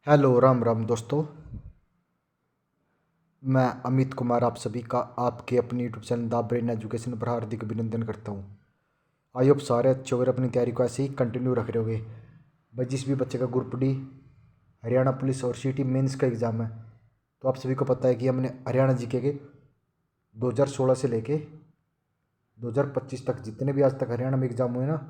Hello Ram Ram दोस्तों। मैं अमित कुमार आप सभी का आपके अपनी YouTube channel the brain education पर हार्दिक अभिनंदन करता हूँ। आई होप सारे अच्छे होकर अपनी तैयारी को ऐसे ही कंटिन्यू रख रहे होगे। भाई जिस भी बच्चे का ग्रुप डी हरियाणा पुलिस और सिटी मेंस का एग्ज़ाम है तो आप सभी को पता है कि हमने हरियाणा जीके के 2016 से लेके 2025 तक जितने भी आज तक हरियाणा में एग्ज़ाम हुए ना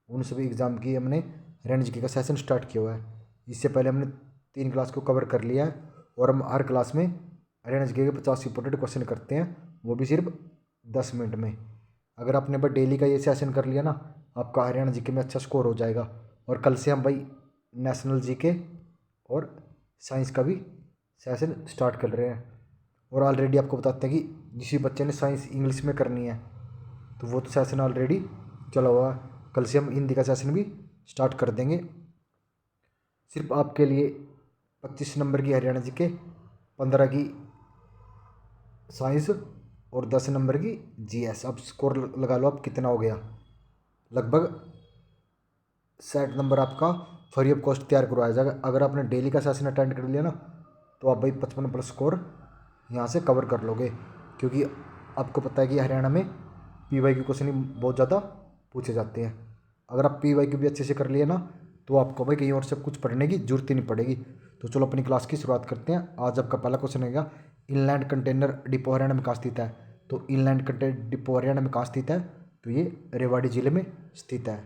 उन सभी एग्ज़ाम की हमने हरियाणा जीके का सेशन स्टार्ट किया हुआ है। इससे पहले हमने 3 क्लास को कवर कर लिया है और हम हर क्लास में हरियाणा जीके के 50 इंपॉर्टेंट क्वेश्चन करते हैं, वो भी सिर्फ 10 मिनट में। अगर आपने भाई डेली का ये सेशन कर लिया ना आपका हरियाणा जीके में अच्छा स्कोर हो जाएगा। और कल से हम भाई नेशनल जीके और साइंस का भी सेशन स्टार्ट कर रहे हैं। और ऑलरेडी आपको बताते हैं कि जिस बच्चे ने साइंस इंग्लिश में करनी है तो वो तो सेशन ऑलरेडी चला हुआ है। कल से हम हिंदी का सेशन भी स्टार्ट कर देंगे। सिर्फ आपके लिए 25 नंबर की हरियाणा जीके, 15 की साइंस और 10 नंबर की जीएस। अब स्कोर लगा लो आप कितना हो गया। लगभग 60 नंबर आपका फ्री ऑफ कॉस्ट तैयार करवाया जाएगा। अगर आपने डेली का सेशन अटेंड कर लिया ना तो आप भाई 55 प्लस स्कोर यहाँ से कवर कर लोगे। क्योंकि आपको पता है कि हरियाणा में पीवाई के क्वेश्चन ही बहुत ज़्यादा पूछे जाते हैं। अगर आप पीवाई भी अच्छे से कर लिए ना तो आपको भाई कहीं और से कुछ पढ़ने की जरूरत ही नहीं पड़ेगी। तो चलो अपनी क्लास की शुरुआत करते हैं। आज आपका पहला क्वेश्चन रहेगा इनलैंड कंटेनर डिपो हरियाणा में कहाँ स्थित है। तो इनलैंड कंटेनर डिपो हरियाणा में कहाँ स्थित है तो ये रेवाड़ी जिले में स्थित है।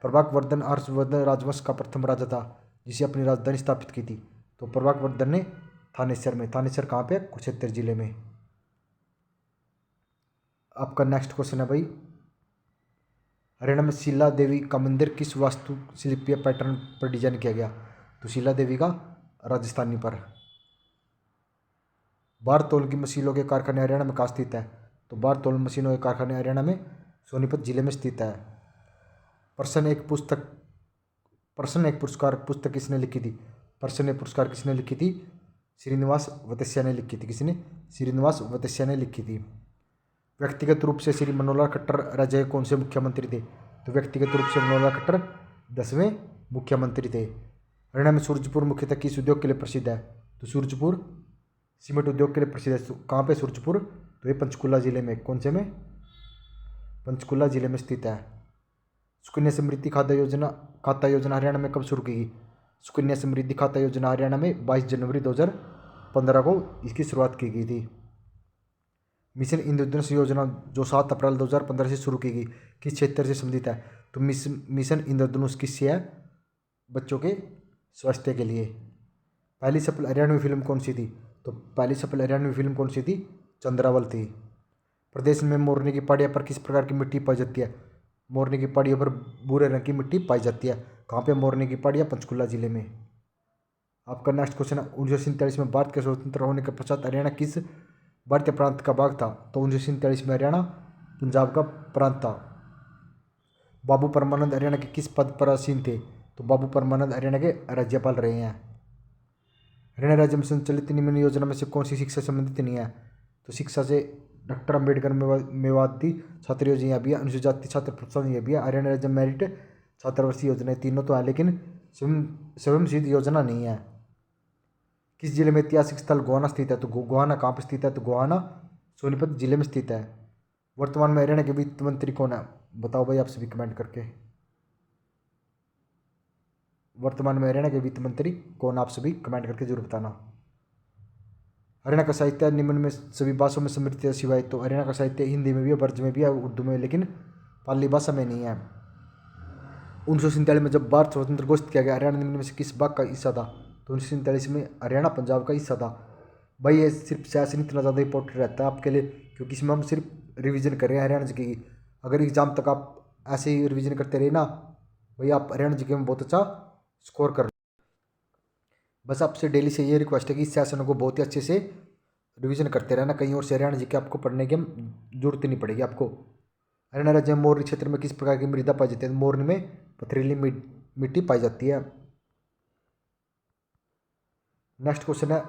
प्रभाक वर्धन हर्षवर्धन राजवंश का प्रथम राजा था जिसे अपनी राजधानी स्थापित की थी। तो प्रभाक वर्धन ने थानेसर में, थानेसर कहाँ पे, कुरुक्षेत्र जिले में। आपका नेक्स्ट क्वेश्चन है भाई हरियाणा में शीला देवी का मंदिर किस वास्तुशिल्पीय पैटर्न पर डिजाइन किया गया। तो शीला देवी का राजस्थानी पर। बारतोल की मशीनों के कारखाने हरियाणा में कहाँ स्थित है। तो बारतोल मशीनों के कारखाने हरियाणा में सोनीपत जिले में स्थित है। प्रश्न एक पुस्तक प्रश्न एक पुरस्कार पुस्तक किसने लिखी थी। प्रश्न एक पुरस्कार किसने लिखी थी, श्रीनिवास वत्स्या ने लिखी थी। किसने, श्रीनिवास वत्स्या ने लिखी थी। व्यक्तिगत रूप से श्री मनोहर खट्टर राज्य के कौन से मुख्यमंत्री थे। तो व्यक्तिगत रूप से मनोहर खट्टर 10वें मुख्यमंत्री थे। हरियाणा में सूरजपुर मुख्यतः किस उद्योग के लिए प्रसिद्ध है। तो सूरजपुर सीमेंट उद्योग के लिए प्रसिद्ध है। कहाँ पे सूरजपुर, तो ये पंचकुला जिले में। कौन से में, पंचकुला जिले में स्थित है। सुकन्या समृद्धि खाता योजना हरियाणा में कब शुरू की गई। सुकन्या समृद्धि खाता योजना हरियाणा में 22 जनवरी 2015 को इसकी शुरुआत की गई थी। मिशन इंद्रधनुष योजना जो 7 अप्रैल 2015 से शुरू की गई किस क्षेत्र से संबंधित है। तो मिशन इंद्रधनुष किससे है, बच्चों के स्वास्थ्य के लिए। पहली सफल हरियाणवी फिल्म कौन सी थी। तो पहली सफल हरियाणवी फिल्म कौन सी थी, चंद्रावल थी। प्रदेश में मोरनी की पहाड़ियों पर किस प्रकार की मिट्टी पाई जाती है। मोरनी की पहाड़ियों पर भूरे रंग की मिट्टी पाई जाती है। कहाँ पे, मोरनी की पहाड़ियाँ पंचकुला जिले में। आपका नेक्स्ट क्वेश्चन है 1947 में भारत के स्वतंत्र होने के पश्चात हरियाणा किस भारतीय प्रांत का भाग था। तो 1947 में हरियाणा पंजाब का प्रांत था। बाबू परमानंद हरियाणा के किस पद पर आसीन थे। तो बाबू परमानंद हरियाणा के राज्यपाल रहे हैं। हरियाणा राज्य में संचालित निम्न योजना में से कौन सी शिक्षा संबंधित नहीं है। तो शिक्षा से डॉक्टर अम्बेडकर मेवाती छात्र योजना भी है, अनुसूचित जाति छात्र प्रोत्साहन ये भी है, हरियाणा राज्य मेरिट छात्रवृत्ति योजना, तीनों तो है लेकिन स्वयं सिद्ध योजना नहीं है। किस जिले में ऐतिहासिक स्थल गोहाना स्थित है। तो गोहाना कहाँ पर स्थित है। तो गोहाना सोनीपत जिले में स्थित है। वर्तमान में हरियाणा के वित्त मंत्री कौन है, बताओ भाई आप सभी कमेंट करके। वर्तमान में हरियाणा के वित्त मंत्री कौन, आप सभी कमेंट करके जरूर बताना। हरियाणा का साहित्य निम्न में सभी भाषाओं में समृद्ध है सिवाय। तो हरियाणा का साहित्य हिंदी में भी है, ब्रज में भी है, उर्दू में, लेकिन पाली भाषा में नहीं है। 1947 में जब भारत स्वतंत्र घोषित किया गया हरियाणा निम्न में से किस भाग का हिस्सा था। तो 1947 में हरियाणा पंजाब का हिस्सा था। भाई ये सिर्फ सेशन इतना ज़्यादा इंपॉर्टेंट रहता है आपके लिए क्योंकि इसमें हम सिर्फ रिवीजन कर रहे हैं हरियाणा जीके की। अगर एग्जाम तक आप ऐसे ही रिवीजन करते रहे ना भाई आप हरियाणा जीके में बहुत अच्छा स्कोर कर। बस आपसे डेली से ये रिक्वेस्ट है कि इस सेशन को बहुत ही अच्छे से रिवीजन करते रहना, कहीं और से हरियाणा जीके आपको पढ़ने की हम जरूरत ही नहीं पड़ेगी आपको। हरियाणा राज्य में मोरनी क्षेत्र में किस प्रकार की मृदा पाई जाती है। मोरनी में पथरीली मिट्टी पाई जाती है। नेक्स्ट क्वेश्चन है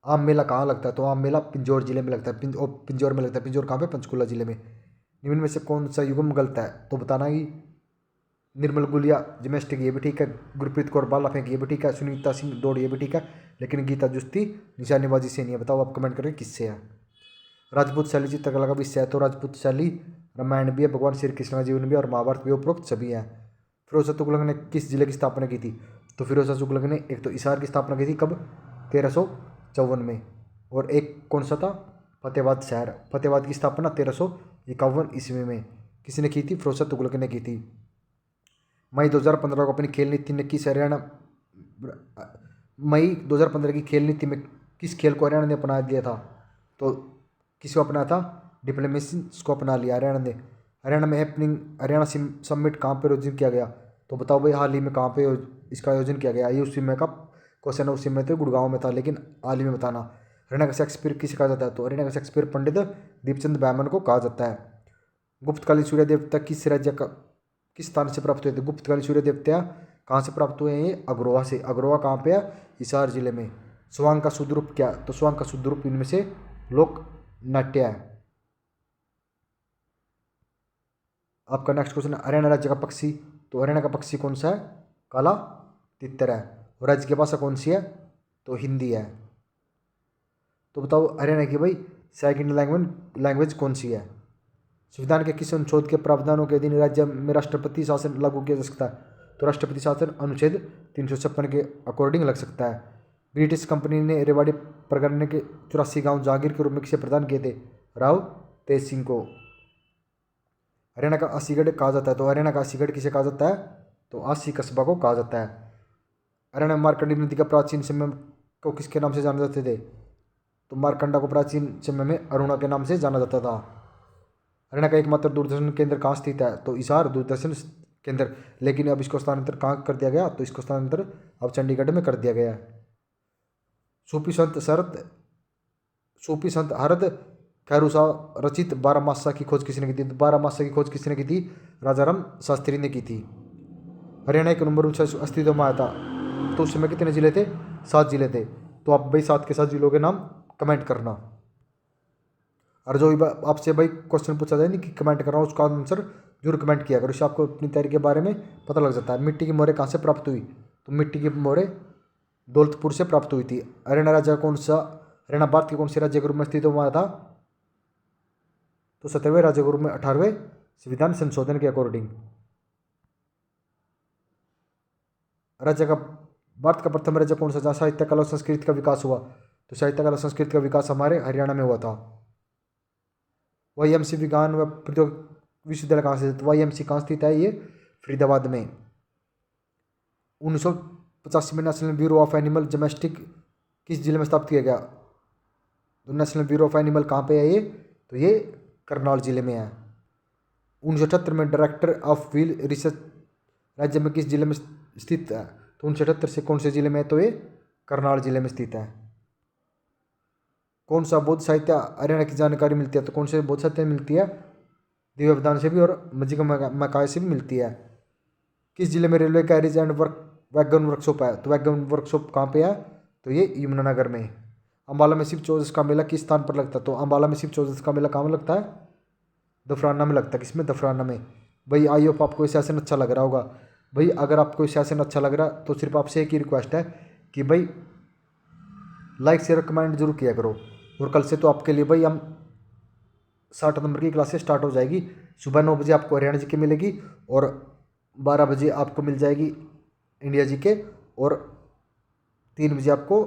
आम मेला कहाँ लगता है। तो आम मेला पिंजौर जिले में लगता है। पिंजौर में लगता है। पिंजौर कहाँ पे, पंचकुला जिले में। निम्न में से कौन सा युग्म गलत है। तो बताना कि निर्मल गुलिया जिम्नास्टिक ये भी ठीक है, गुरप्रीत कौर भाला फेंक ये भी ठीक है, सुनीता सिंह दौड़ ये भी ठीक है, लेकिन गीता जुस्ती निशानेबाजी से नहीं है। बताओ आप कमेंट करके किससे है। राजपूत शैली चित्रकला का विषय है, तो राजपूत शैली रामायण भी है, भगवान श्री कृष्ण का जीवन भी और महाभारत भी उपरोक्त सभी है। फिरोज तुगलक ने किस जिले की स्थापना की थी? तो फिरोज तुगलक ने एक तो हिसार की स्थापना की थी, कब? 1354 में। और एक कौन सा था? फतेहाबाद शहर। फतेहाबाद की स्थापना 1351 ईस्वी में किसने की थी? फिरोज तुगलक ने की थी। मई 2015 को अपनी खेल नीति में किस हरियाणा मई 2015 की खेल नीति में किस खेल को हरियाणा ने अपना लिया था? तो किसको अपनाया था? डिप्लोमेसी को अपना लिया हरियाणा ने। हरियाणा में हैपनिंग हरियाणा समिट कहाँ पर आयोजित किया गया? तो बताओ भाई, हाल ही में कहाँ पे इसका आयोजन किया गया? ये उस समय का क्वेश्चन है, उस समय तो गुड़गांव में था, लेकिन हाल ही में बताना। हरियाणा का शेक्सपियर किसे कहा जाता है? तो हरियाणा का शेक्सपियर पंडित दीपचंद बैमन को कहा जाता है। गुप्तकालीन सूर्य देवता किस राज्य का किस स्थान से प्राप्त हुए थे? गुप्तकालीन सूर्य देवता कहाँ से प्राप्त हुए हैं? ये अग्रोहा से। अग्रोहा कहाँ पे है? हिसार जिले में। स्वांग का शुद्ध रूप क्या? तो स्वांग का शुद्ध रूप इनमें से लोक नाट्य है। आपका नेक्स्ट क्वेश्चन है, हरियाणा राज्य का पक्षी। तो हरियाणा का पक्षी कौन सा है? काला तितर है। और राज्य की भाषा कौन सी है? तो हिंदी है। तो बताओ हरियाणा की भाई सेकंड लैंग्वेज कौन सी है? संविधान के किस अनुच्छेद के प्रावधानों के अधीन राज्य में राष्ट्रपति शासन लागू किया जा सकता है? तो राष्ट्रपति शासन अनुच्छेद 356 के अकॉर्डिंग लग सकता है। ब्रिटिश कंपनी ने रेवाड़ी परगने के 84 गांव जहांगीर के रूप में किसे प्रदान किए थे? राव तेज सिंह को। हरियाणा का अस्सीगढ़ कहा जाता है। तो हरियाणा का अस्सीगढ़ किसे कहा जाता है? तो अस्सी कस्बा को कहा जाता है। हरियाणा में मार्कंडी नदी का प्राचीन समय को किसके नाम से जाने जाते थे? तो मारकंडा को प्राचीन समय में अरुणा के नाम से जाना जाता था। हरियाणा का एकमात्र दूरदर्शन केंद्र कहाँ स्थित है? तो हिसार दूरदर्शन केंद्र। लेकिन अब इसको स्थानांतर कहाँ कर दिया गया? तो इसको स्थानांतर अब चंडीगढ़ में कर दिया गया है। सूफी संत हरद खैरूसा रचित 12 मासा की खोज किसने की थी? 12 मासा की खोज किसने की थी? राजा राम शास्त्री ने की थी। हरियाणा एक नंबर अस्तित्व में आया था, तो उस समय कितने जिले थे? 7 जिले थे। तो आप भाई 7 के 7 जिलों के नाम कमेंट करना। और जो आपसे भाई क्वेश्चन पूछा जाए नहीं कि कमेंट कर रहा हूँ, उसका आंसर जरूर कमेंट किया करो, इससे आपको अपनी तैयारी के बारे में पता लग जाता है। मिट्टी की मोहरें कहाँ से प्राप्त हुई? तो मिट्टी की मोहरें दौलतपुर से प्राप्त हुई थी। हरियाणा भारत के कौन से राज्य के रूप में अस्तित्व में आया था? तो 17वें राज्य के रूप में 18वें संविधान संशोधन के अकॉर्डिंग। राज्य का भारत का प्रथम राज्य कौन सा जहाँ साहित्य कला और संस्कृति का विकास हुआ? तो साहित्य कला संस्कृति का विकास हमारे हरियाणा में हुआ था। YMC विज्ञान व प्रौद्योगिकी विश्वविद्यालय कहाँ से? तो YMC कहाँ स्थित है? ये फरीदाबाद में। 1985 में national bureau of animal gymnastic किस जिले में स्थापित किया गया? तो नेशनल ब्यूरो ऑफ एनिमल कहाँ पे है ये? तो ये करनाल जिले में है। 1978 में डायरेक्टर ऑफ व्हील रिसर्च राज्य में किस जिले में स्थित है? तो 1978 से कौन से जिले में है? तो ये करनाल जिले में स्थित है। कौन सा बौद्ध साहित्य हरियाणा की जानकारी मिलती है? तो कौन से बौद्ध साहित्य मिलती है? दिव्य अवदान से भी और मज्जिका मकाय से भी मिलती है। किस जिले में railway carriage and wagon workshop है? तो वैगन वर्कशॉप कहाँ पे है? तो ये यमुनानगर में। अम्बाला में शिव चौदस का मेला किस स्थान पर लगता है? तो अम्बाला में शिव चौदस का मेला कहाँ लगता है? दफराना में लगता है। किसमें? दफराना में। भाई आई होप आपको ये सेशन अच्छा लग रहा होगा। भाई अगर आपको ये सेशन अच्छा लग रहा तो सिर्फ आपसे एक ही रिक्वेस्ट है कि भाई लाइक शेयर कमेंट जरूर किया करो। और कल से तो आपके लिए भाई हम 60 नंबर की क्लासेस स्टार्ट हो जाएगी। सुबह 9 बजे आपको हरियाणा जी के मिलेगी और 12 बजे आपको मिल जाएगी इंडिया जी के, और 3 बजे आपको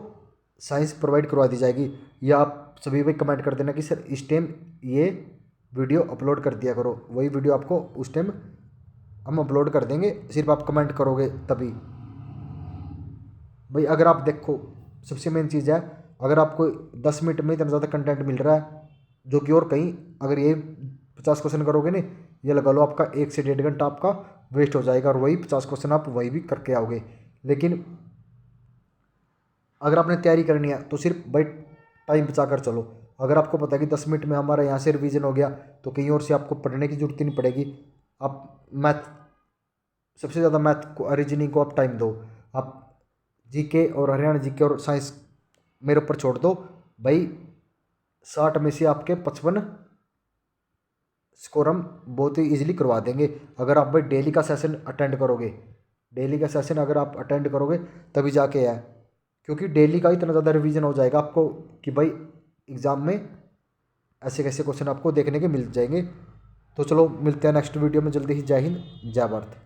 साइंस प्रोवाइड करवा दी जाएगी। या आप सभी भाई कमेंट कर देना कि सर इस टाइम ये वीडियो अपलोड कर दिया करो, वही वीडियो आपको उस टाइम हम अपलोड कर देंगे, सिर्फ आप कमेंट करोगे तभी। भाई अगर आप देखो, सबसे मेन चीज़ है, अगर आपको 10 मिनट में इतना ज़्यादा कंटेंट मिल रहा है जो कि और कहीं अगर ये 50 क्वेश्चन करोगे ना, ये लगा लो आपका 1 से 1.5 घंटा आपका वेस्ट हो जाएगा और वही 50 क्वेश्चन आप वही भी करके आओगे। लेकिन अगर आपने तैयारी करनी है तो सिर्फ भाई टाइम बचा कर चलो। अगर आपको पता है कि 10 मिनट में हमारा यहाँ से रिवीजन हो गया तो कहीं और से आपको पढ़ने की जरूरत ही नहीं पड़ेगी। आप मैथ, सबसे ज़्यादा मैथ को, रीजनिंग को आप टाइम दो। आप जीके और हरियाणा जीके और साइंस मेरे ऊपर छोड़ दो भाई। 60 में से आपके 55 स्कोर हम बहुत ही ईजिली करवा देंगे। अगर आप भाई डेली का सेशन अटेंड करोगे, डेली का सेशन अगर आप अटेंड करोगे तभी जाके है, क्योंकि डेली का इतना ज़्यादा रिवीजन हो जाएगा आपको कि भाई एग्ज़ाम में ऐसे कैसे क्वेश्चन आपको देखने के मिल जाएंगे। तो चलो मिलते हैं नेक्स्ट वीडियो में जल्दी ही। जय हिंद, जय भारत।